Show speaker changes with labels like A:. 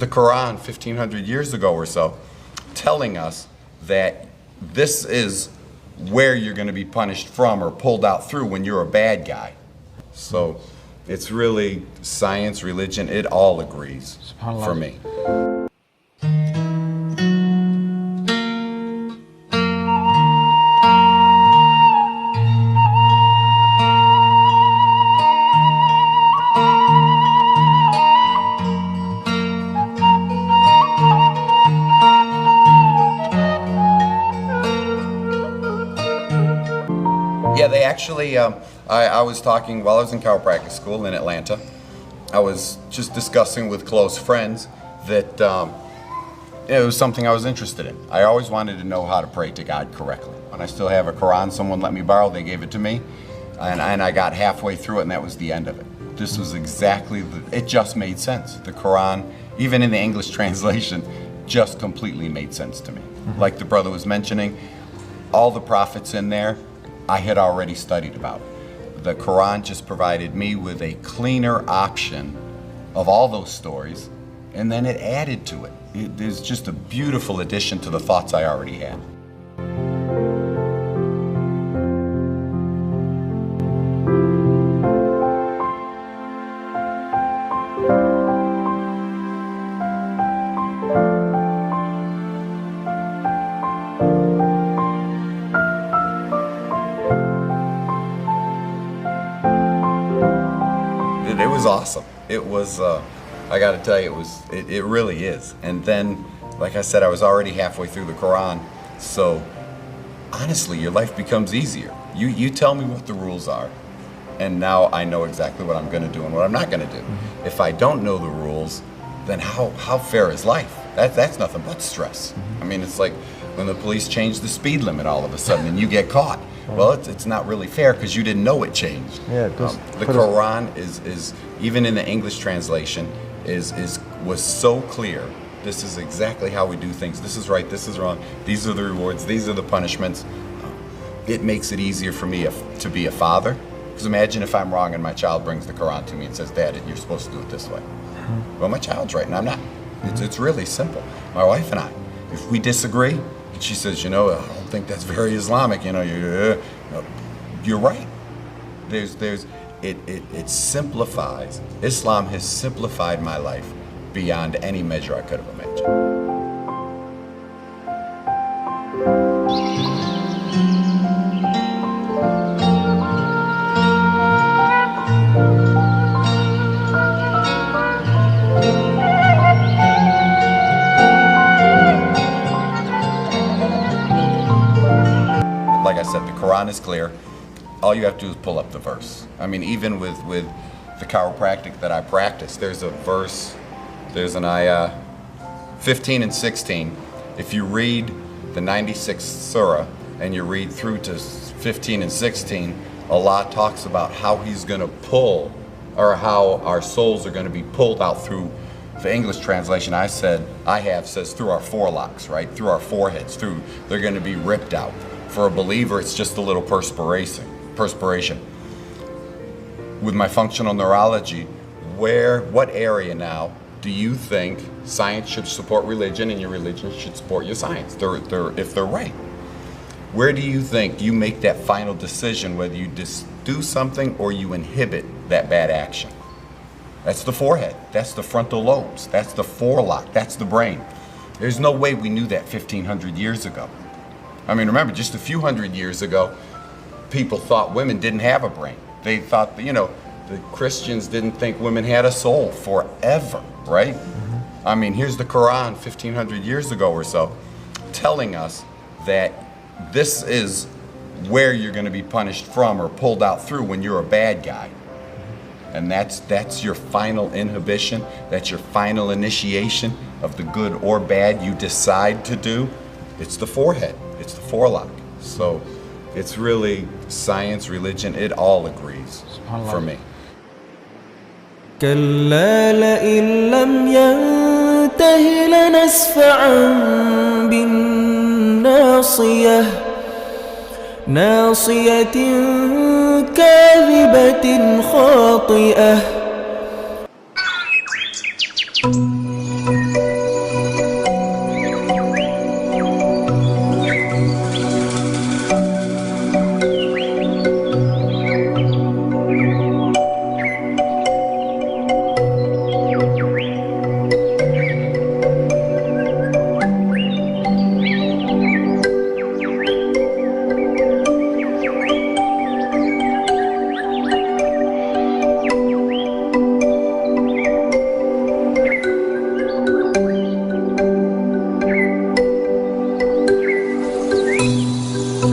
A: the Quran 1,500 years ago or so, telling us that this is where you're going to be punished from or pulled out through when you're a bad guy. So it's really science, religion, it all agrees for me. Yeah, they actually, I was talking while I was in chiropractic school in Atlanta. I was just discussing with close friends that it was something I was interested in. I always wanted to know how to pray to God correctly. When I still have a Quran someone let me borrow, they gave it to me, and I got halfway through it and that was the end of it. This was exactly, it just made sense. The Quran, even in the English translation, just completely made sense to me. Like the brother was mentioning, all the prophets in there, I had already studied about. The Quran just provided me with a cleaner option of all those stories, and then it added to it. It is just a beautiful addition to the thoughts I already had. It was awesome. It was, I gotta tell you, it really is. And then, like I said, I was already halfway through the Quran, so honestly, your life becomes easier. You tell me what the rules are, and now I know exactly what I'm gonna do and what I'm not gonna do. If I don't know the rules, then how fair is life? That's nothing but stress. I mean, it's like when the police change the speed limit all of a sudden and you get caught. Well, it's not really fair because you didn't know it changed.
B: Yeah,
A: the Quran is even in the English translation was so clear. This is exactly how we do things. This is right. This is wrong. These are the rewards. These are the punishments. It makes it easier for me to be a father. Because imagine if I'm wrong and my child brings the Quran to me and says, "Dad, you're supposed to do it this way." Well, my child's right and I'm not. It's really simple. My wife and I, if we disagree, she says, "I don't think that's very Islamic. You're right." It simplifies. Islam has simplified my life beyond any measure I could have imagined. Like I said, the Quran is clear. All you have to do is pull up the verse. I mean, even with the chiropractic that I practice, there's a verse, there's an ayah 15 and 16. If you read the 96th surah and you read through to 15 and 16, Allah talks about how He's going to pull, or how our souls are going to be pulled out through. The English translation says through our forelocks, right? Through our foreheads, they're going to be ripped out. For a believer, it's just a little perspiration. With my functional neurology, what area now do you think science should support religion and your religion should support your science? If they're right. Where do you think you make that final decision whether you do something or you inhibit that bad action? That's the forehead. That's the frontal lobes. That's the forelock. That's the brain. There's no way we knew that 1,500 years ago. I mean, remember, just a few hundred years ago, people thought women didn't have a brain. They thought, the Christians didn't think women had a soul forever, right? Mm-hmm. I mean, here's the Quran 1,500 years ago or so telling us that this is where you're going to be punished from or pulled out through when you're a bad guy. And that's your final inhibition, that's your final initiation of the good or bad you decide to do. It's the forehead, it's the forelock. So it's really science, religion, it all agrees for me.
B: كلا لئن لم ينته لنسفعا بالناصية ناصية كاذبة خاطئة